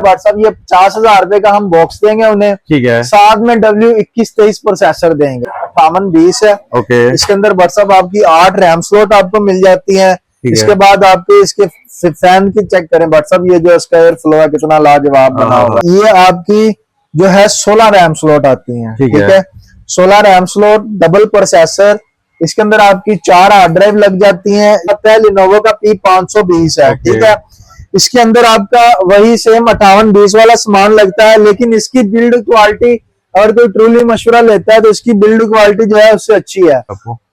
WhatsApp ये 50,000 रुपए का हम बॉक्स देंगे उन्हें। ठीक है। साथ में W2123 प्रोसेसर देंगे, 5820 है। ओके। इसके अंदर व्हाट्सएप आपकी 8 रैम स्लॉट आपको मिल जाती है। इसके है। बाद आपके इसके फैन की चेक करें व्हाट्सएप, ये जो इसका एयर फ्लो है कितना लाजवाब बना हुआ है। ये आपकी जो है 16 रैम स्लॉट आती है। ठीक है, 16 रैम स्लॉट, डबल प्रोसेसर। इसके अंदर आपकी 4 हार्ड ड्राइव लग जाती हैं। लिनोवो का P520 है। ठीक है, इसके अंदर आपका वही सेम 5820 वाला सामान लगता है, लेकिन इसकी बिल्ड क्वालिटी अगर कोई ट्रूली मशवरा लेता है तो इसकी बिल्ड क्वालिटी जो है उससे अच्छी है।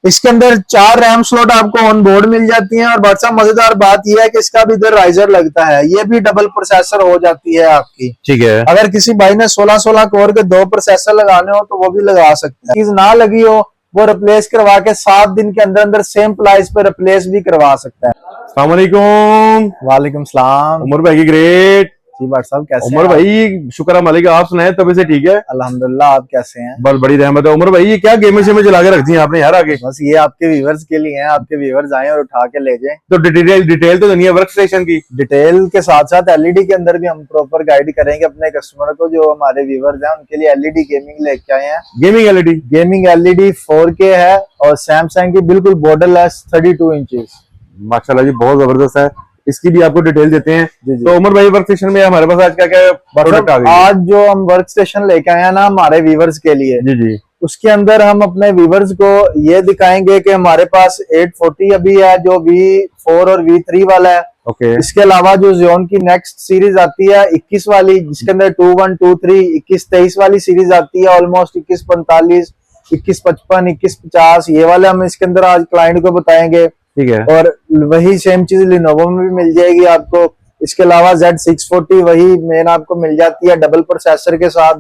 इसके अंदर 4 रैम स्लॉट आपको ऑन बोर्ड मिल जाती हैं। और व्हाट्सएप मजेदार बात यह है कि इसका भी इधर राइजर लगता है, ये भी डबल प्रोसेसर हो जाती है आपकी। ठीक है, अगर किसी भाई ने 16 कोर के 2 प्रोसेसर लगाने हो तो वो भी लगा सकते हैं। चीज ना लगी हो वो रिप्लेस करवा के 7 दिन के अंदर अंदर सेम प्राइस पे रिप्लेस भी करवा सकता है। अस्सलाम वालेकुम। वालेकुम सलाम। उमर भाई की ग्रेट। जी व्हाट्सएप कैसे उमर भाई शुक्र है मालिक, आप सुनाए तभी से ठीक है? अल्हम्दुलिल्लाह, आप कैसे हैं? बस बड़ी रहमत है। उमर भाई ये क्या गेमें शेमें चला के रखती हैं आपने यार आगे? बस ये आपके व्यूवर्स के लिए हैं, आपके व्यूवर्स आए और उठा के ले जाएं। तो डिटेल तो नहीं है वर्क स्टेशन की? डिटेल के साथ साथ एलईडी के अंदर भी हम प्रॉपर गाइड करेंगे अपने कस्टमर को। जो हमारे व्यूवर्स हैं उनके लिए एलईडी गेमिंग लेके आए हैं। गेमिंग एलईडी 4K है और सैमसंग की बिल्कुल बॉर्डरलेस 32 इंचेस। माशाल्लाह जी, बहुत जबरदस्त है। इसकी भी आपको डिटेल देते हैं। तो उमर भाई वर्क स्टेशन में हमारे पास आज क्या क्या प्रोडक्ट आ गए? आज जो हम वर्क स्टेशन लेके आए हैं ना हमारे व्यूवर्स के लिए, जी उसके अंदर हम अपने व्यूवर्स को ये दिखाएंगे कि हमारे पास 840 अभी है जो V4 और V3 वाला है। इसके अलावा जो ज़ियोन की नेक्स्ट सीरीज आती है 21 वाली, जिसके अंदर 2123 2123 वाली सीरीज आती है, ऑलमोस्ट 2145 2155 2150, ये वाले हम इसके अंदर आज क्लाइंट को बताएंगे। ठीक है, और वही सेम चीज लिनोवो में भी मिल जाएगी आपको। इसके अलावा Z640 वही मेन आपको मिल जाती है डबल प्रोसेसर के साथ,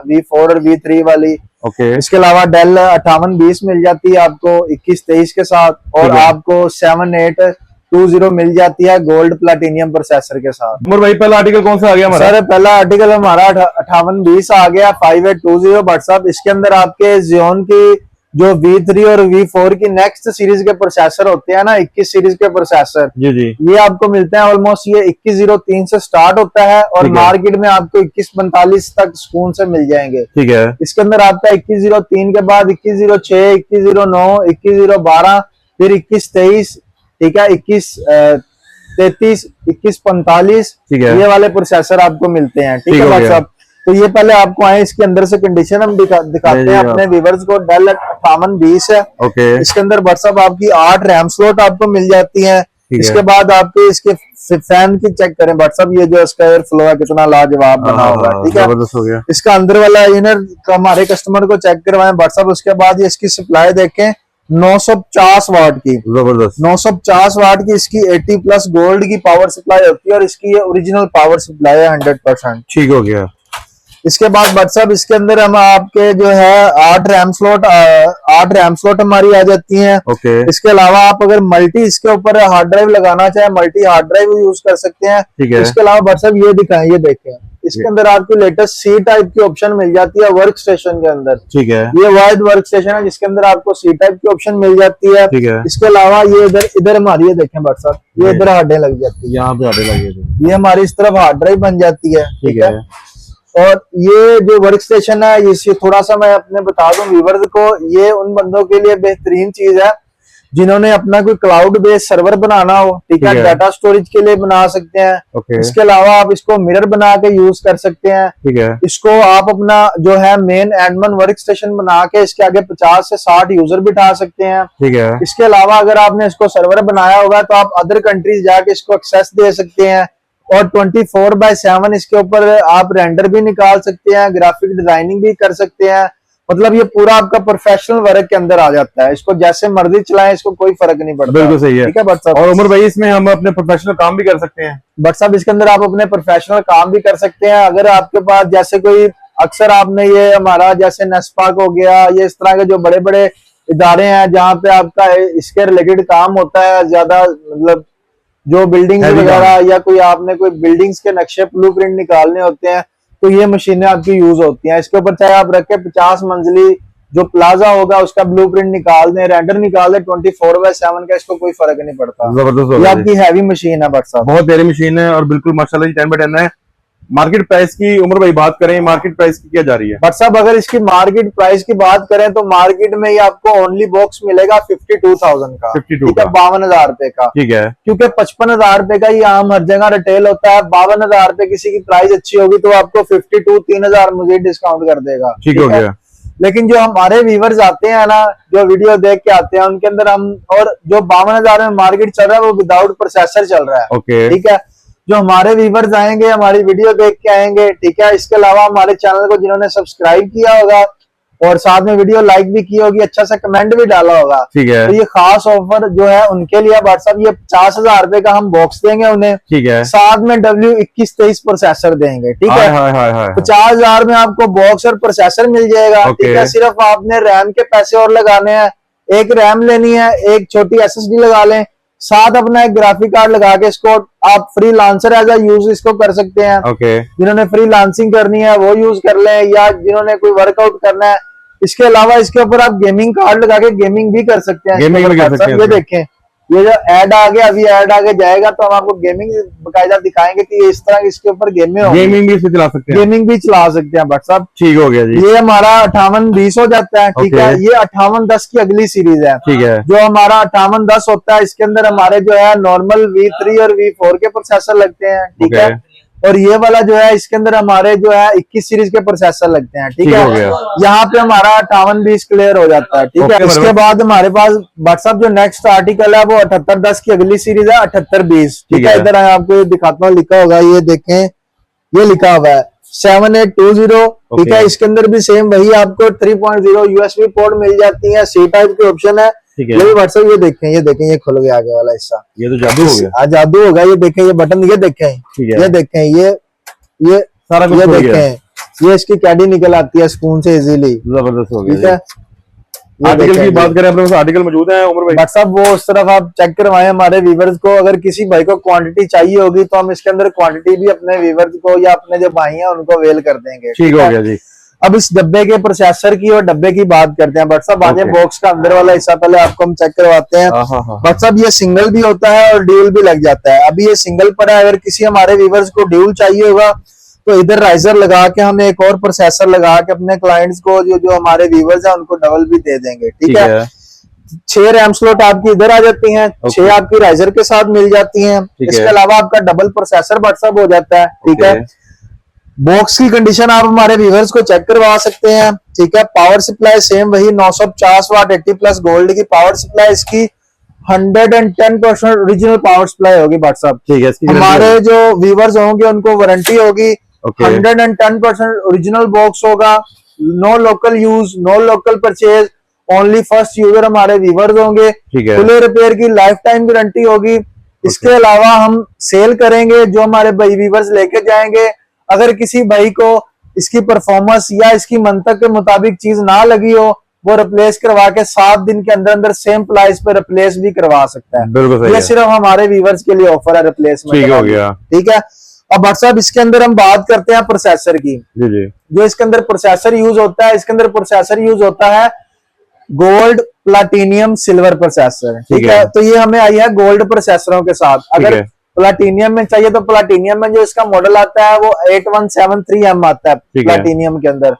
V4 और V3 वाली। इसके अलावा डेल 5820 मिल जाती है आपको 2123 के साथ। और आपको 7820 मिल जाती है गोल्ड प्लेटिनियम प्रोसेसर के साथ। उमर भाई पहला आर्टिकल कौन सा आ गया हमारा? सर पहला आर्टिकल हमारा 5820 आ गया 5820 व्हाट्सएप। इसके अंदर आपके ज़ियोन की जो V3 और V4 की नेक्स्ट सीरीज के प्रोसेसर होते हैं ना, 21 सीरीज के प्रोसेसर, जी ये आपको मिलते हैं। ऑलमोस्ट ये 2103 से स्टार्ट होता है और मार्केट में आपको 2145 तक सुकून से मिल जाएंगे। ठीक है, इसके अंदर आपका 2103 के बाद 2106 2109 2112 फिर 2123, ठीक है 2133 2145, ये वाले प्रोसेसर आपको मिलते हैं। ठीक है व्हाट्सएप। तो ये पहले आपको आए इसके अंदर से कंडीशन हम दिखाते हैं अपने व्यूवर्स को। डेल 5820 है। इसके अंदर व्हाट्सएप आपकी 8 रैम स्लॉट आपको मिल जाती है। इसके बाद आपके इसके फैन की चेक करें व्हाट्सएप, ये जो इसका एयर फ्लो है कितना लाजवाब बना हुआ है। ठीक है, इसका अंदर वाला इनर हमारे कस्टमर को चेक करवाएं व्हाट्सएप। उसके बाद ये इसकी सप्लाई देखें 950 वाट की, जबरदस्त 950 वाट की इसकी 80+ गोल्ड की पावर सप्लाई होती है और इसकी ये ओरिजिनल पावर सप्लाई है 100%। ठीक हो गया। इसके बाद व्हाट्सएप इसके अंदर हम आपके जो है 8 रैम स्लॉट हमारी आ जाती हैं। इसके अलावा आप अगर मल्टी इसके ऊपर हार्ड ड्राइव लगाना चाहे मल्टी हार्ड ड्राइव यूज कर सकते हैं। इसके अलावा व्हाट्सएप ये दिखाएं, ये देखें इसके अंदर आपको लेटेस्ट C टाइप की ऑप्शन मिल जाती है वर्क स्टेशन के अंदर। ठीक है, ये वाइड वर्क स्टेशन है जिसके अंदर आपको C टाइप की ऑप्शन मिल जाती है। ठीक है, इसके अलावा ये इधर हमारी ये देखें व्हाट्सएप, ये इधर हार्डें लग जाती है, यहाँ पे हार्डें लगी, ये हमारी इस तरफ हार्ड ड्राइव बन जाती है। ठीक है, और ये जो वर्क स्टेशन है ये थोड़ा सा मैं अपने बता दूं व्यूवर्स को, ये उन बंदों के लिए बेहतरीन चीज है जिन्होंने अपना कोई क्लाउड बेस्ड सर्वर बनाना हो। ठीक है, डाटा स्टोरेज के लिए बना सकते हैं। इसके अलावा आप इसको मिरर बना के यूज कर सकते हैं। ठीक है, इसको आप अपना जो है मेन एडमिन वर्क स्टेशन बना के इसके आगे 50 से 60 यूजर बिठा सकते हैं। ठीक है, इसके अलावा अगर आपने इसको सर्वर बनाया होगा तो आप अदर कंट्रीज जाके इसको एक्सेस दे सकते हैं और 24/7 इसके ऊपर आप रेंडर भी निकाल सकते हैं, ग्राफिक डिजाइनिंग भी कर सकते हैं। मतलब ये पूरा आपका प्रोफेशनल वर्क के अंदर आ जाता है। इसको जैसे मर्जी चलाएं, इसको कोई फर्क नहीं पड़ता। बिल्कुल सही है। ठीक है व्हाट्सएप। और उमर भाई इसमें हम अपने प्रोफेशनल काम भी कर सकते हैं व्हाट्सएप। इसके अंदर आप अपने प्रोफेशनल काम भी कर सकते हैं। अगर आपके पास जैसे कोई अक्सर आपने ये हमारा जैसे नेस्पाक हो गया, ये इस तरह के जो बड़े बड़े इदारे हैं जहाँ पे आपका इसके रिलेटेड काम होता है ज्यादा, मतलब जो बिल्डिंग वगैरह या कोई आपने कोई बिल्डिंग्स के नक्शे ब्लूप्रिंट निकालने होते हैं तो ये मशीनें आपकी यूज होती हैं। इसके ऊपर चाहे आप रखे 50 मंजिली जो प्लाजा होगा उसका ब्लूप्रिंट निकाल दें, रेंडर निकाल दें 24/7 का, इसको कोई फर्क नहीं पड़ता। जबरदस्त, ये आपकी हैवी मशीन है व्हाट्सएप, बहुत प्यारी मशीन है और बिल्कुल माशाल्लाह 10/10 है। मार्केट प्राइस की उमर भाई बात करें, मार्केट प्राइस की क्या जा रही है? बट साहब अगर इसकी मार्केट प्राइस की बात करें तो मार्केट में ये आपको ओनली बॉक्स मिलेगा 52,000 का, 52 ठीक है, का। 52,000 रुपए का, ठीक है। क्योंकि 55,000 रुपए का ये आम हर जगह रिटेल होता है। 52,000 रुपए किसी की प्राइस अच्छी होगी तो आपको 52 3,000 मुझे डिस्काउंट कर देगा, ठीक हो गया। लेकिन जो हमारे व्यूवर्स आते हैं ना, जो वीडियो देख के आते हैं, उनके अंदर हम, और जो 52,000 में मार्केट चल रहा है वो विदाउट प्रोसेसर चल रहा है, ओके। ठीक है। जो हमारे व्यूवर्स आएंगे हमारी वीडियो देख के आएंगे, ठीक है, इसके अलावा हमारे चैनल को जिन्होंने सब्सक्राइब किया होगा और साथ में वीडियो लाइक भी की होगी, अच्छा सा कमेंट भी डाला होगा, ठीक है। तो ये खास ऑफर जो है उनके लिए व्हाट्सएप, ये 50,000 रुपए का हम बॉक्स देंगे उन्हें, ठीक है। साथ में W2123 प्रोसेसर देंगे, ठीक है। 50,000 में आपको बॉक्स और प्रोसेसर मिल जाएगा, ठीक है। सिर्फ आपने रैम के पैसे और लगाने हैं, एक रैम लेनी है, एक छोटी SSD लगा लें, साथ अपना एक ग्राफिक कार्ड लगा के इसको आप फ्रीलांसर एज अ यूज इसको कर सकते हैं। ओके। जिन्होंने फ्रीलांसिंग करनी है वो यूज कर लें, या जिन्होंने कोई वर्कआउट करना है। इसके अलावा इसके ऊपर आप गेमिंग कार्ड लगा के गेमिंग भी कर सकते हैं। गेमिंग भी कर सकते हैं। ये देखें, ये जो ऐड आ गया, अभी ऐड आगे जाएगा तो हम आपको गेमिंग बकायदा दिखाएंगे कि इस तरह इसके ऊपर गेमिंग भी चला सकते हैं, गेमिंग भी चला सकते हैं। बट साहब ठीक हो गया जी। ये हमारा 5820 हो जाता है, ठीक है। ये 5810 की अगली सीरीज है, ठीक है। जो हमारा 5810 होता है, इसके अंदर हमारे जो है नॉर्मल V3 और V4 के प्रोसेसर लगते हैं, ठीक है। और ये वाला जो है इसके अंदर हमारे जो है 21 सीरीज के प्रोसेसर लगते हैं, ठीक है। यहाँ पे हमारा 5820 क्लियर हो जाता है, ठीक है। इसके बाद हमारे पास व्हाट्सएप जो नेक्स्ट आर्टिकल है वो 7810 की अगली सीरीज है, 7820, ठीक है। इधर आपको ये दिखाता हूँ, लिखा होगा, ये देखें, ये लिखा हुआ है 7820, ठीक है। इसके अंदर भी सेम वही आपको 3.0 USB पोर्ट मिल जाती है, C टाइप के ऑप्शन है, ये भी व्हाट्सएप, ये देखें, ये खुल गया आगे वाला हिस्सा, ये तो जादू हो गया, जादू होगा। ये देखें, ये बटन, ये देखें, ये देखें, ये सारा कुछ, ये देखें, ये इसकी कैडी निकल आती है स्पून से इजीली, जबरदस्त हो गया, ठीक है। आर्टिकल की बात करें, अपने पास आर्टिकल मौजूद है उमर भाई। व्हाट्सएप वो उस तरफ आप चेक करवाएं हमारे व्यूवर्स को। अगर किसी भाई को क्वांटिटी चाहिए होगी तो हम इसके अंदर क्वांटिटी भी अपने व्यूवर्स को या अपने जो भाई हैं उनको अवेल कर देंगे, ठीक हो गया जी। अब इस डब्बे के प्रोसेसर की और डब्बे की बात करते हैं। व्हाट्सएप आगे बॉक्स का अंदर वाला हिस्सा पहले आपको हम चेक करवाते हैं। व्हाट्सएप ये सिंगल भी होता है और ड्यूल भी लग जाता है। अभी ये सिंगल पर है, अगर किसी हमारे व्यूवर्स को ड्यूल चाहिए होगा तो इधर राइजर लगा के हम एक और प्रोसेसर लगा के अपने क्लाइंट्स को, जो हमारे व्यूवर्स हैं उनको डबल भी दे देंगे, ठीक है। 6 रैम स्लॉट आपकी इधर आ जाती हैं, 6 आपकी राइजर के साथ मिल जाती हैं। इसके अलावा आपका डबल प्रोसेसर व्हाट्सएप हो जाता है, ठीक है। बॉक्स की कंडीशन आप हमारे व्यूवर्स को चेक करवा सकते हैं, ठीक है। पावर सप्लाई सेम वही 950 वाट 80+ गोल्ड की पावर सप्लाई, इसकी 110% ओरिजिनल पावर सप्लाई होगी व्हाट्सएप, ठीक है। हमारे जो व्यूवर्स होंगे उनको वारंटी होगी, 110% ओरिजिनल बॉक्स होगा, no local use, no local purchase, only first user हमारे व्यूवर्स होंगे, फुल रिपेयर की लाइफ टाइम गारंटी होगी। इसके अलावा हम सेल करेंगे, जो हमारे भाई व्यूवर्स लेके जाएंगे, अगर किसी भाई को इसकी परफॉर्मेंस या इसकी मंतक के मुताबिक चीज ना लगी हो, वो रिप्लेस करवा के 7 दिन के अंदर अंदर सेम प्राइस पे रिप्लेस भी करवा सकता है। बिल्कुल, ये सिर्फ हमारे व्यूवर्स के लिए ऑफर है रिप्लेसमेंट, ठीक हो गया, ठीक है। अब व्हाट्सएप इसके अंदर हम बात करते हैं प्रोसेसर की, जी। जो इसके अंदर प्रोसेसर यूज होता है, इसके अंदर प्रोसेसर यूज होता है गोल्ड, प्लाटीनियम, सिल्वर प्रोसेसर, ठीक है। तो ये हमें आई है गोल्ड प्रोसेसरों के साथ। अगर प्लाटीनियम में चाहिए तो प्लाटीनियम में जो इसका मॉडल आता है वो 8173M आता है प्लाटीनियम के अंदर।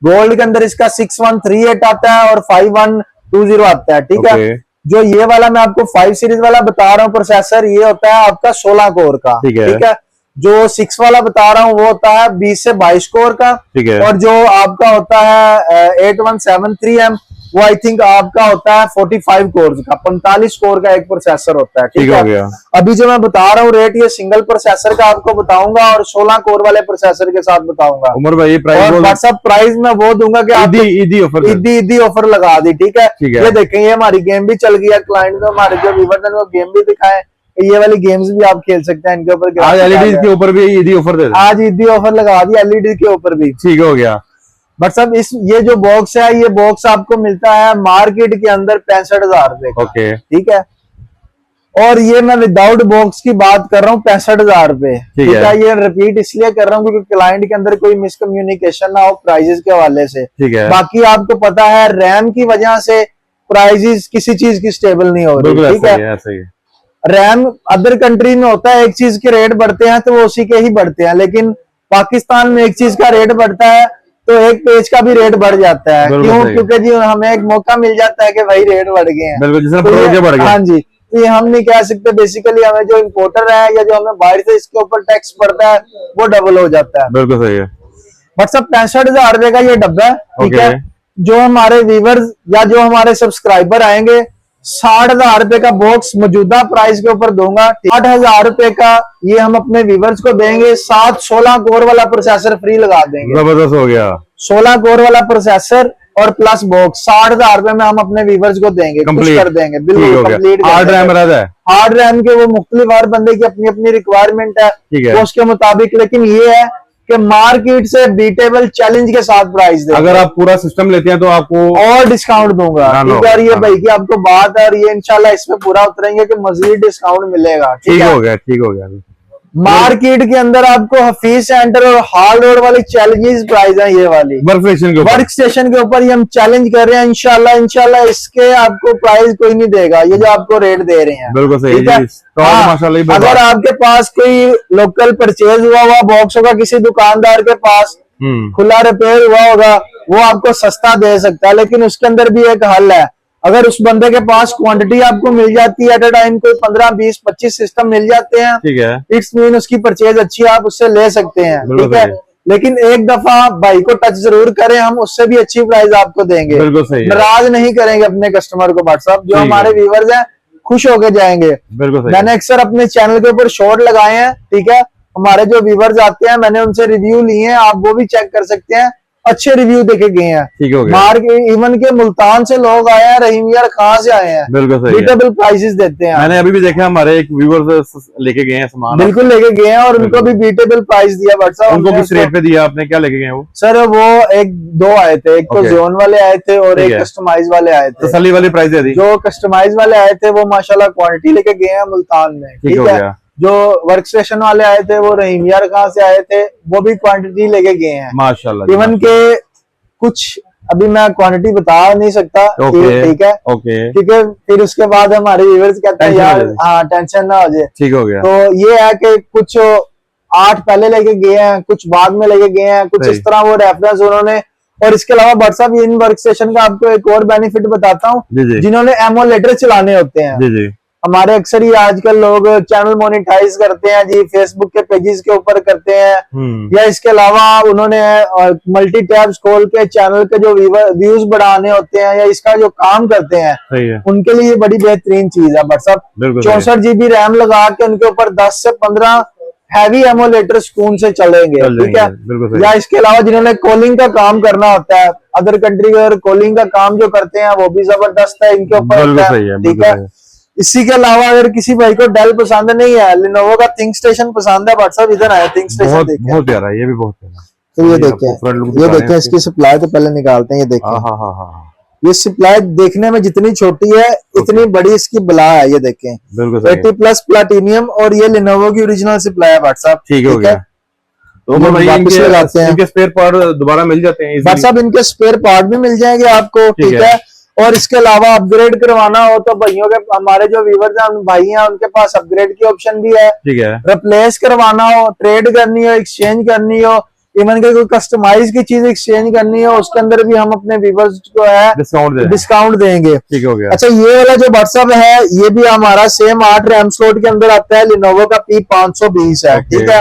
गोल्ड के अंदर इसका 6138 आता है और 5120 आता है, ठीक है। जो ये वाला मैं आपको 5 सीरीज वाला बता रहा हूँ प्रोसेसर, ये होता है आपका 16 कोर का, ठीक है। जो 6 वाला बता रहा हूँ वो होता है 20 से 22 कोर का, और जो आपका होता है 8173M वो आई थिंक आपका होता है 45 कोर का, 45 कोर का एक प्रोसेसर होता है, ठीक है। अभी जो मैं बता रहा हूँ रेट, ये सिंगल प्रोसेसर का आपको बताऊंगा और 16 कोर वाले प्रोसेसर के साथ बताऊंगा। उमर भाई प्राइस, व्हाट्सएप प्राइस में वो दूंगा कि आप ईदी ऑफर लगा दी, ठीक है। ये देखें, ये हमारी गेम भी चल गई है, क्लाइंट को हमारे जो व्यूअर्स हैं गेम भी दिखाएं, ये वाली गेम्स भी आप खेल सकते हैं इनके ऊपर। आज एलईडी के ऊपर भी ईदी ऑफर दे, आज ईदी ऑफर लगा दी एलईडी के ऊपर भी, ठीक हो गया। बट सब ये जो बॉक्स है, ये बॉक्स आपको मिलता है मार्केट के अंदर 65,000 रुपए का, ठीक है। और ये मैं विदाउट बॉक्स की बात कर रहा हूँ 65,000 रुपए, ठीक है। ये रिपीट इसलिए कर रहा हूँ क्योंकि क्लाइंट के अंदर कोई मिसकम्युनिकेशन ना हो प्राइजेस के हवाले से, ठीक है। बाकी आपको पता है रैम की वजह से प्राइजेस किसी चीज की स्टेबल नहीं हो रही, ठीक है। रैम अदर कंट्री में होता है, एक चीज के रेट बढ़ते हैं तो वो उसी के ही बढ़ते हैं, लेकिन पाकिस्तान में एक चीज का रेट बढ़ता है तो एक पेज का भी रेट बढ़ जाता है। बिल्कुल क्यों? सही। क्योंकि जी हमें एक मौका मिल जाता है कि भाई रेट बढ़ गए हैं। बिल्कुल, जिसने तो बढ़ गया। हाँ जी, तो ये हम नहीं कह सकते। बेसिकली हमें जो इम्पोर्टर है या जो हमें बाहर से इसके ऊपर टैक्स पड़ता है वो डबल हो जाता है। बिल्कुल सही है। व्हाट्सअप 65,000 रुपए का ये डब्बा है, ठीक ओके। है। जो हमारे व्यूवर्स या जो हमारे सब्सक्राइबर आएंगे 60,000 रुपए का बॉक्स मौजूदा प्राइस के ऊपर दूंगा। 60,000 रुपए का ये हम अपने व्यूवर्स को देंगे, साथ 16 कोर वाला प्रोसेसर फ्री लगा देंगे। जबरदस्त हो गया। 16 कोर वाला प्रोसेसर और प्लस बॉक्स 60,000 रुपए में हम अपने व्यूवर्स को देंगे, कुछ कंप्लीट कर देंगे, ठीक बिल्कुल हो गया। कंप्लीट। हार्ड रैम रहता है। हार्ड रैम के वो मुख्तलिफ हर बंदे की अपनी अपनी रिक्वायरमेंट है, ठीक है। वो उसके मुताबिक। लेकिन ये है कि मार्केट से बीटेबल चैलेंज के साथ प्राइस दे। अगर आप पूरा सिस्टम लेते हैं तो आपको और डिस्काउंट दूंगा, ठीक है। और ये भाई की आपको बात है और ये इंशाल्लाह इसमें पूरा उतरेंगे कि मजीद डिस्काउंट मिलेगा, ठीक है। हो गया, ठीक हो गया। मार्केट के अंदर आपको हफीज सेंटर और हाल रोड वाली चैलेंजेस प्राइस है ये वाली। वर्क स्टेशन के ऊपर, वर्क स्टेशन के ऊपर ये हम चैलेंज कर रहे हैं। इंशाल्लाह इसके आपको प्राइस कोई नहीं देगा, ये जो आपको रेट दे रहे हैं। बिल्कुल सही ठीक है। जी। तो हाँ, माशाल्लाह अगर आपके पास कोई लोकल परचेज हुआ बॉक्स होगा किसी दुकानदार के पास, खुला रिपेयर हुआ होगा, वो आपको सस्ता दे सकता है। लेकिन उसके अंदर भी एक हल है। अगर उस बंदे के पास क्वांटिटी आपको मिल जाती है एट अ टाइम, कोई 15, 20, 25 सिस्टम मिल जाते हैं, ठीक है, इट्स मीन उसकी परचेज अच्छी है, आप उससे ले सकते हैं, ठीक है। लेकिन एक दफा भाई को टच जरूर करें, हम उससे भी अच्छी प्राइस आपको देंगे। बिल्कुल सही है। नाराज नहीं करेंगे अपने कस्टमर को। व्हाट्सएप जो हमारे व्यूवर्स हैं खुश होके जाएंगे। बिल्कुल सही। मैंने अक्सर अपने चैनल के ऊपर शॉर्ट लगाए हैं, ठीक है। हमारे जो व्यूवर्स आते हैं मैंने उनसे रिव्यू लिए हैं, आप वो भी चेक कर सकते हैं, अच्छे रिव्यू देखे गए हैं। ठीक हो गया। मार्केट इवन के मुल्तान से लोग आए हैं, रहीम यार कहाँ से आए हैं, बिल्कुल सही है। बीटेबल प्राइसेस देते हैं। मैंने अभी भी देखा, हमारे एक व्यूअर्स लेके गए हैं सामान, बिल्कुल लेके गए हैं और उनको भी बीटेबल प्राइस दिया। व्हाट्सएप उनको किस रेट पे दिया आपने, क्या लेके गए वो? सर वो एक दो आए थे, एक तो जोन वाले आए थे और एक कस्टमाइज वाले आए थे। तसल्ली वाली प्राइस दे दी। जो कस्टमाइज वाले आए थे वो माशाल्लाह क्वांटिटी लेके गए हैं मुल्तान में, ठीक हो गया। जो वर्क स्टेशन वाले आए थे वो रहीम यार कहाँ से आए थे, वो भी क्वांटिटी लेके गए हैं माशाल्लाह। इवन के कुछ अभी मैं क्वांटिटी बता नहीं सकता, ठीक है, क्योंकि फिर उसके बाद हमारे व्यूअर्स कहते हैं यार हाँ टेंशन ना हो जाए। ठीक हो गया। तो ये है कि कुछ 8 पहले लेके गए हैं, कुछ बाद में लेके गए हैं, कुछ इस तरह वो रेफरेंस उन्होंने। और इसके अलावा व्हाट्सएप इन वर्क स्टेशन का आपको एक और बेनिफिट बताता हूँ, जिन्होंने एमोलेटर चलाने होते हैं। हमारे अक्सर ही आजकल लोग चैनल मोनेटाइज करते हैं जी, फेसबुक के पेजेस के ऊपर करते हैं, या इसके अलावा उन्होंने मल्टी टैब्स खोल के चैनल के जो व्यूज बढ़ाने होते हैं या इसका जो काम करते हैं, उनके लिए बड़ी बेहतरीन चीज है व्हाट्सएप। 64 GB रैम लगा के उनके ऊपर 10 से 15 हैवी एमोलेटर सुकून से चलेंगे, ठीक है। या इसके अलावा जिन्होंने कॉलिंग का काम करना होता है, अदर कंट्री के कॉलिंग का काम जो करते हैं वो भी जबरदस्त है इनके ऊपर, ठीक है। इसी के अलावा अगर किसी भाई को डेल पसंद नहीं है, लिनोवो का थिंक स्टेशन पसंद है, व्हाट्सएप इधर आया थिंक स्टेशन देखें। बहुत प्यारा है, ये भी बहुत प्यारा। तो ये देखें इसकी सप्लाई तो पहले निकालते हैं, ये देखें। ये सप्लाई देखने में जितनी छोटी है इतनी बड़ी इसकी बला है, ये देखें। 80+ प्लाटिनियम और ये लिनोवो की ओरिजिनल सप्लाई है व्हाट्सएप, ठीक हो गया। तो वापस लगाते हैं, इनके स्पेयर पार्ट दोबारा मिल जाते हैं व्हाट्सएप, इनके स्पेयर पार्ट भी मिल जाएंगे आपको, ठीक है। और इसके अलावा अपग्रेड करवाना हो तो भाइयों के, हमारे जो व्यूअर्स हैं भाई हैं, उनके पास अपग्रेड की ऑप्शन भी है, ठीक है। रिप्लेस करवाना हो, ट्रेड करनी हो, एक्सचेंज करनी हो, इवन के कोई कस्टमाइज की चीज एक्सचेंज करनी हो, उसके अंदर भी हम अपने व्यूअर्स को है डिस्काउंट देंगे, ठीक हो गया। अच्छा, ये वाला जो व्हाट्सएप है ये भी हमारा सेम 8 रैम स्लॉट के अंदर आता है, लिनोवो का P520 है, ठीक है।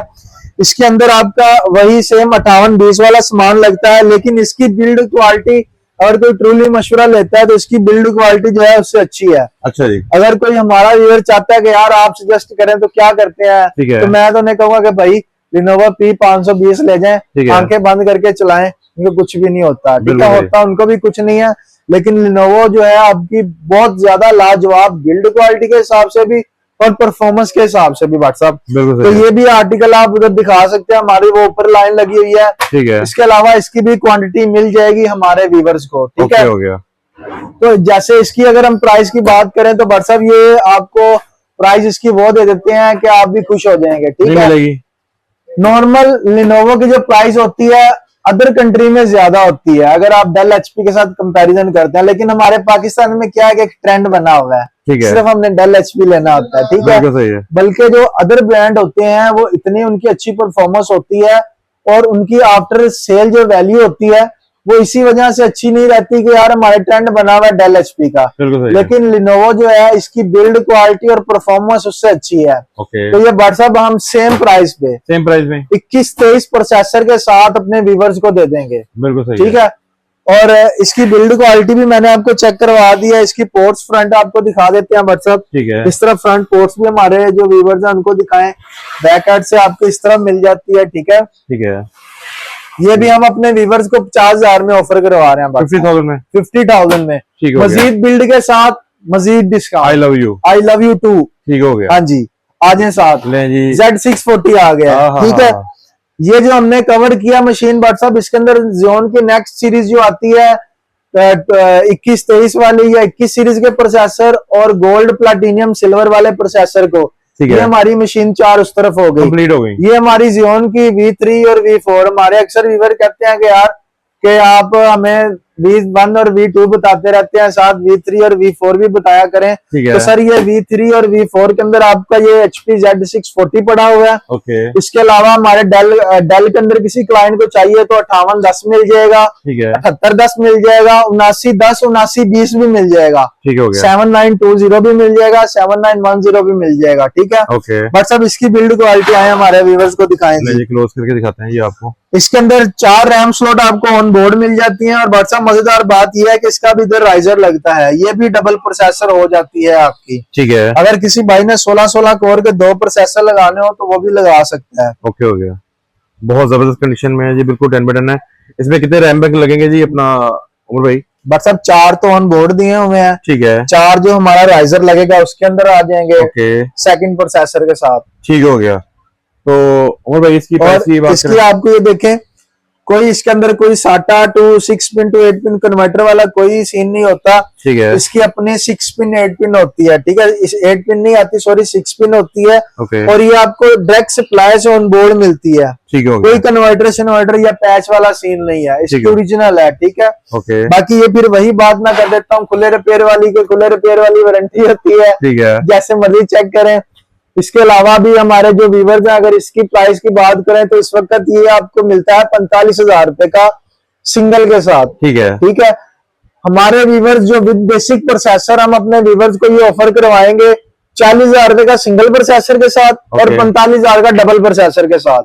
इसके अंदर आपका वही सेम 5820 वाला सामान लगता है, लेकिन इसकी बिल्ड क्वालिटी, अगर कोई ट्रूली मशवरा लेता है तो इसकी बिल्ड क्वालिटी जो है उससे अच्छी है। अच्छा जी। अगर कोई हमारा व्यूअर चाहता है कि यार आप सजेस्ट करें तो क्या करते हैं, तो मैं तो नहीं कहूंगा कि भाई लिनोवो P520 ले जाएं, आंखें बंद करके चलाएं, उनको कुछ भी नहीं होता, ठीक है। होता उनको भी कुछ नहीं है, लेकिन लिनोवो जो है आपकी बहुत ज्यादा लाजवाब बिल्ड क्वालिटी के हिसाब से भी और परफॉर्मेंस के हिसाब से भी व्हाट्सएप। तो ये भी आर्टिकल आप उधर दिखा सकते हैं, हमारी वो ऊपर लाइन लगी हुई है, ठीक है। इसके अलावा इसकी भी क्वांटिटी मिल जाएगी हमारे व्यूअर्स को, ठीक है, हो गया। तो जैसे इसकी अगर हम प्राइस की बात करें तो व्हाट्सएप ये आपको प्राइस इसकी वो दे देते हैं कि आप भी खुश हो जाएंगे, ठीक है। नॉर्मल लिनोवो की जो प्राइस होती है अदर कंट्री में ज्यादा होती है अगर आप डेल एचपी के साथ कंपैरिजन करते हैं, लेकिन हमारे पाकिस्तान में क्या है कि एक ट्रेंड बना हुआ है, सिर्फ हमने डेल एचपी लेना होता है, ठीक है। बल्कि जो अदर ब्रांड होते हैं वो इतनी उनकी अच्छी परफॉर्मेंस होती है और उनकी आफ्टर सेल जो वैल्यू होती है वो इसी वजह से अच्छी नहीं रहती कि यार हमारे ट्रेंड बना हुआ है डेल एचपी का, लेकिन लिनोवो जो है इसकी बिल्ड क्वालिटी और परफॉर्मेंस उससे अच्छी है। तो ये व्हाट्सएप हम सेम प्राइस में 21-23 प्रोसेसर के साथ अपने व्यूवर्स को दे देंगे। बिल्कुल सही, ठीक है। और इसकी बिल्ड क्वालिटी भी मैंने आपको चेक करवा दी है। इसकी पोर्ट्स फ्रंट आपको दिखा देते हैं व्हाट्सएप, ठीक है। इस तरह फ्रंट पोर्ट्स भी हमारे जो व्यूवर्स हैं उनको दिखाएं, बैक साइड से आपको इस तरह मिल जाती है। ठीक है, ठीक है। ये भी हम अपने व्यूवर्स को 50,000 में ऑफर करवा रहे हैं, 50,000 में मजीद बिल्ड के साथ मजीद discount. I love you too, ठीक हो गया। हाँ जी, आ जाए साथ Z640 आ गया। ठीक है, ये जो हमने कवर किया मशीन व्हाट्सएप, इसके अंदर जोन की नेक्स्ट सीरीज जो आती है 21-23 वाली या 21 सीरीज के प्रोसेसर और गोल्ड प्लैटिनियम सिल्वर वाले प्रोसेसर को, ये हमारी मशीन 4 उस तरफ हो गई, कंप्लीट हो गई। ये हमारी जियोन की V3 और V4। हमारे अक्सर व्यूवर कहते हैं कि यार कि आप हमें V1 और V2 बताते रहते हैं, साथ V3 और V4 भी बताया करें। तो सर ये V3 और V4 के अंदर आपका ये HP Z640 पड़ा हुआ है। इसके अलावा हमारे डेल के अंदर किसी क्लाइंट को चाहिए तो 5810 मिल जाएगा, 7810 मिल जाएगा, 7910 7920 भी मिल जाएगा, 7920 भी मिल जाएगा, 7910 भी मिल जाएगा। ठीक है, बट सब इसकी बिल्ड क्वालिटी आए हमारे व्यूवर्स को दिखाएंगे, क्लोज करके दिखाते हैं ये आपको। इसके अंदर 4 रैम स्लॉट आपको ऑन बोर्ड मिल जाती हैं और व्हाट्सएप मजेदार बात यह है कि इसका भी इधर राइजर लगता है, ये भी डबल प्रोसेसर हो जाती है आपकी। ठीक है, अगर किसी भाई ने 16 कोर के 2 प्रोसेसर लगाने हो तो वो भी लगा सकता है। ओके हो गया, बहुत जबरदस्त कंडीशन में है जी, बिल्कुल 10/10 है। इसमें कितने रैम बैंक लगेंगे जी अपना उमर भाई? व्हाट्सएप 4 तो ऑन बोर्ड दिए हुए हैं। ठीक है, 4 जो हमारा राइजर लगेगा उसके अंदर आ जाएंगे सेकंड प्रोसेसर के साथ। ठीक हो गया। तो उमर भाई इसकी आपको ये देखें, कोई इसके अंदर कोई SATA to 6 pin to 8 pin converter वाला कोई सीन नहीं होता। ठीक है, इसकी अपनी 6 पिन 8 पिन होती है। ठीक है, इस 8 पिन नहीं आती, सॉरी 6 पिन होती है। और ये आपको डायरेक्ट सप्लाई से ऑन बोर्ड मिलती है। ठीक है, कोई कन्वर्टर या पैच वाला सीन नहीं है, इसकी ओरिजिनल है। ठीक है, बाकी ये फिर वही बात ना कर देता हूँ, खुले रिपेयर वाली वारंटी होती है। ठीक है, जैसे मर्जी चेक करें। इसके अलावा भी हमारे जो व्यूवर्स हैं, अगर इसकी प्राइस की बात करें तो इस वक्त ये आपको मिलता है 45,000 रुपए का सिंगल के साथ। ठीक है, ठीक है। हमारे व्यूवर्स जो विद बेसिक प्रोसेसर, हम अपने व्यूवर्स को ये ऑफर करवाएंगे 40,000 रुपए का सिंगल प्रोसेसर के साथ और 45,000 का डबल प्रोसेसर के साथ,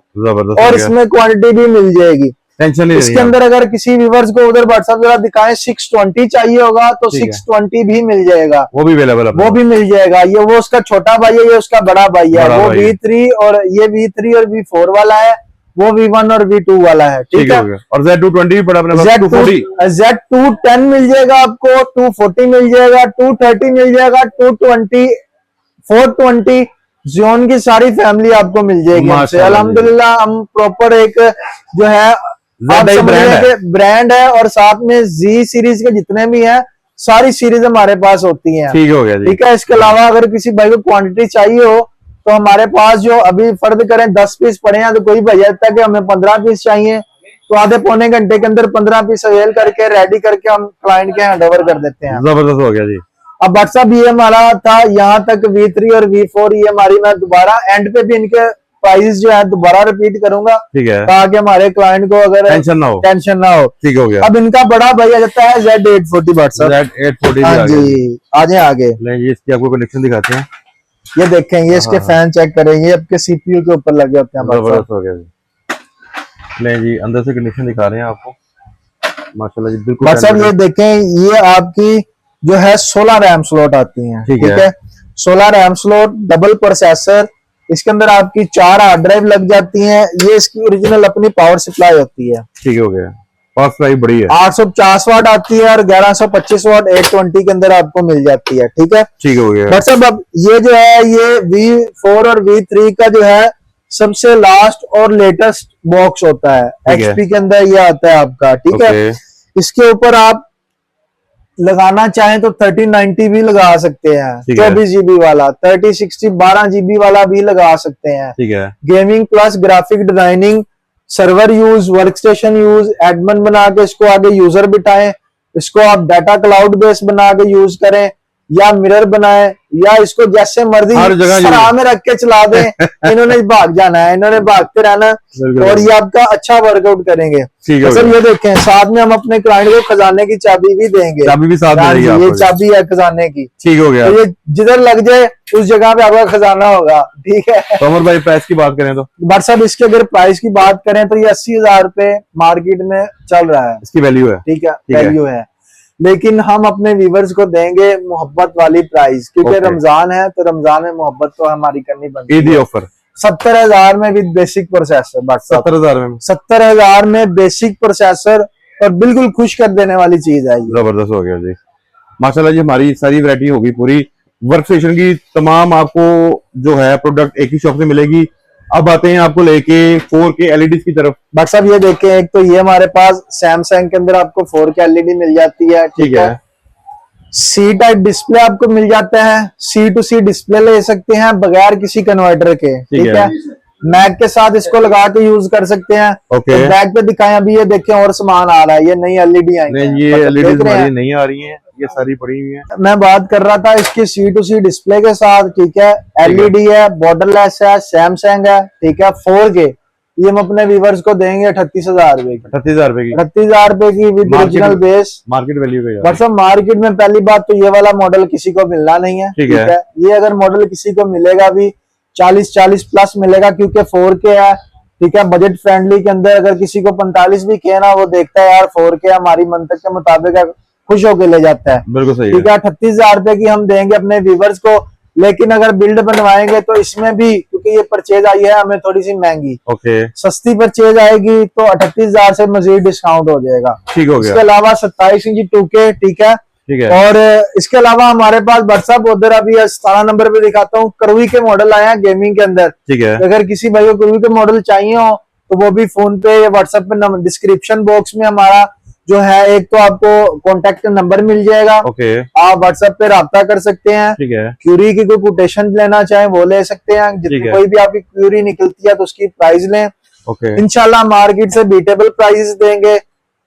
और इसमें क्वांटिटी भी मिल जाएगी, टेंशन नहीं। इसके अंदर अगर किसी व्यूवर्स को उधर व्हाट्सएप जरा दिखाएं 620 चाहिए होगा तो 620 भी मिल जाएगा, वो भी अवेलेबल है, वो भी मिल जाएगा। ये वो उसका छोटा भाई है, ये उसका बड़ा भाई है, वो V3 और ये V3 और V4 वाला है, वो V1 और V2 वाला है। ठीक है, और Z220 भी पड़ा अपने पास, Z210 मिल जाएगा आपको, 240 मिल जाएगा, 230 मिल जाएगा, 220 420 जियोन की सारी फैमिली आपको मिल जाएगी। अल्हम्दुलिल्लाह हम प्रॉपर एक जो है ब्रांड है और साथ में Z सीरीज के जितने भी हैं सारी सीरीज हमारे पास होती हैं। ठीक हो गया जी। ठीक है, इसके अलावा अगर किसी भाई को क्वांटिटी चाहिए हो तो हमारे पास जो अभी फर्द करें 10 पीस पड़े हैं, तो कोई भैया कहता है कि हमें 15 पीस चाहिए तो आधे पौने घंटे के अंदर 15 पीस अवेल करके रेडी करके हम क्लाइंट के हैंड ओवर कर देते हैं। जबरदस्त हो गया जी। अब व्हाट्सएप ये हमारा था यहाँ तक V3 और V4, ये हमारी मैं दोबारा एंड पे भी इनके प्राइस जो है दोबारा रिपीट करूंगा। ठीक है, ताकि हमारे क्लाइंट को अगर टेंशन ना हो। ठीक हो गया। अब इनका बड़ा भाई आ जाता है Z840 व्हाट्सएप, Z840 जी। आगे इसकी आपको कनेक्शन दिखाते हैं, ये देखें, ये इसके फैन चेक करेंगे, आपके CPU के ऊपर लगे होते हैं। जबरदस्त हो गया जी। नहीं जी, अंदर से कनेक्शन दिखा रहे हैं आपको, माशाल्लाह जी, बिल्कुल। व्हाट्सएप ये देखें, ये आपकी जो है 16 रैम स्लॉट आती हैं। ठीक है, 16 रैम स्लॉट, डबल प्रोसेसर, इसके अंदर आपकी 4 हार्ड ड्राइव लग जाती हैं। ये इसकी ओरिजिनल अपनी पावर सप्लाई होती है। ठीक हो गया, पावर सप्लाई बड़ी है, 850 वाट आती है और 1125 वाट 820 के अंदर आपको मिल जाती है। ठीक है, ठीक हो गया। मतलब अब ये जो है ये V4 और V3 का जो है सबसे लास्ट और लेटेस्ट बॉक्स होता है, HP के अंदर ये आता है आपका। ठीक है, इसके ऊपर आप लगाना चाहें तो 1390 भी लगा सकते हैं, 24 GB वाला, 3060 12 GB वाला भी लगा सकते हैं। ठीक है, gaming plus graphic designing, server use, work station use, admin बना के इसको आगे यूजर बिठाएं, इसको आप डाटा क्लाउड बेस बना के यूज करें, या मिरर बनाए या इसको जैसे मर्जी हर जगह सराह में रख के चला दें, इन्होंने भाग जाना है, इन्होंने भागते रहना और ये आपका अच्छा वर्कआउट करेंगे। ठीक है सर ये देखें, साथ में हम अपने क्लाइंट को खजाने की चाबी भी देंगे, चाबी भी साथ हाँ में जी, देंगे ये आपको। चाबी है खजाने की। ठीक हो गया। तो ये जिधर लग जाए उस जगह पे आपका खजाना होगा। ठीक है तो उमर भाई प्राइस की बात करें तो बट साहब इसके अगर प्राइस की बात करें तो ये 80,000 रुपए मार्केट में चल रहा है। इसकी वैल्यू है। ठीक है, ठीक है। वैल्यू है, लेकिन हम अपने व्यूवर्स को देंगे मोहब्बत वाली प्राइस, क्योंकि ओके। रमजान है तो रमजान में मोहब्बत तो हमारी करनी बनती ईदी है। ऑफर 70,000 में विद बेसिक प्रोसेसर, बट 70,000 में 70,000 में बेसिक प्रोसेसर और बिल्कुल खुश कर देने वाली चीज है ये। जबरदस्त हो गया जी। माशाल्लाह जी, हमारी सारी वैरायटी होगी पूरी वर्क स्टेशन की। तमाम आपको जो है प्रोडक्ट एक ही शॉप से मिलेगी। अब आते हैं आपको लेके 4K LEDs की तरफ। बट साहब ये देखें, एक तो ये हमारे पास सैमसंग के अंदर आपको 4K LED मिल जाती है। ठीक है। सी टाइप डिस्प्ले आपको मिल जाता है, सी टू सी डिस्प्ले ले सकते हैं बगैर किसी कन्वर्टर के। ठीक है, मैक के साथ इसको लगा के यूज कर सकते हैं। ओके। तो बैक पे दिखाएं, अभी ये देखें और सामान आ रहा है, ये नई LED आई है। ये मतलब LEDs देख रहे हमारी हैं? नहीं आ रही हैं, ये सारी पड़ी हुई हैं। मैं बात कर रहा था इसकी सी टू सी डिस्प्ले के साथ। ठीक है, LED है, बॉर्डरलेस है, सैमसंग है। ठीक है, 4K। ये हम अपने व्यूवर्स को देंगे 38,000 रुपए की। 38,000 रुपए की 38,000 रुपए की with original base. Market value पे यार। बट सब मार्केट में पहली बात तो ये वाला मॉडल किसी को मिलना नहीं है। ठीक है। ये अगर मॉडल किसी को मिलेगा भी 40 प्लस मिलेगा, क्योंकि 4K है। ठीक है, बजट फ्रेंडली के अंदर अगर किसी को 45 भी किया ना, वो देखता है यार 4K हमारी मंतक के मुताबिक है, खुश होके ले जाता है। बिल्कुल सही ठीक है, 38,000 रुपए की हम देंगे अपने व्यूवर्स को। लेकिन अगर बिल्ड बनवाएंगे तो इसमें भी, क्योंकि ये परचेज आई है हमें थोड़ी सी महंगी, ओके। सस्ती परचेज आएगी तो 38,000 से मजीद डिस्काउंट हो जाएगा। ठीक हो इसके गया। अलावा 27 इंची 2K। ठीक है, ठीक है। और इसके अलावा हमारे पास व्हाट्सएप उधर अभी 17 नंबर पे दिखाता हूँ, करवी के मॉडल आए हैं गेमिंग के अंदर। ठीक है। अगर किसी भाई को करवी के मॉडल चाहिए हो तो वो भी फोन पे या व्हाट्सएप पे डिस्क्रिप्शन बॉक्स में हमारा जो है एक तो आपको कॉन्टेक्ट नंबर मिल जाएगा, ओके। आप व्हाट्सएप पे राब्ता कर सकते हैं। ठीक है। क्यूरी की कोई कोटेशन लेना चाहे वो ले सकते हैं, ठीक है। कोई भी आपकी क्यूरी निकलती है तो उसकी प्राइस लें। ओके। इंशाल्लाह मार्केट से बीटेबल प्राइस देंगे।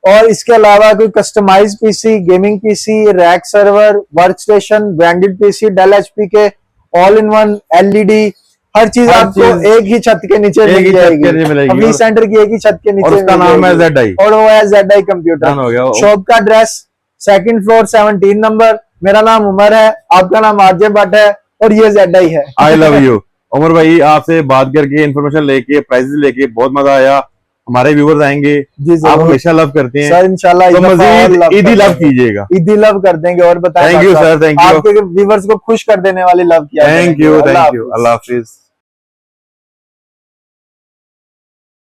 और इसके अलावा कोई customise PC, gaming PC, rack server, work station, branded PC, Dell HP के ऑल इन वन LED, हर चीज आपको एक ही छत के नीचे मिल जाएगी। अभी सेंटर की एक ही छत के नीचे। और उसका नाम है ZI, और वो है ZI कंप्यूटर। हो गया। शॉप का एड्रेस 2nd फ्लोर 17 नंबर। मेरा नाम उमर है, आपका नाम आरजे भट्ट है और ये ZI है। आई लव यू उमर भाई, आपसे बात करके इन्फॉर्मेशन लेके प्राइसेस लेके बहुत मजा आया। हमारे व्यूवर्स आएंगे, आप हमेशा लव करते हैं सर, इंशाल्लाह तो मजीद ईदी लव कीजिएगा। ईदी लव कर देंगे। और बताएं thank you sir, thank you. आपके व्यूवर्स को खुश कर देने वाली लव किया। Thank you, Allah Hafiz.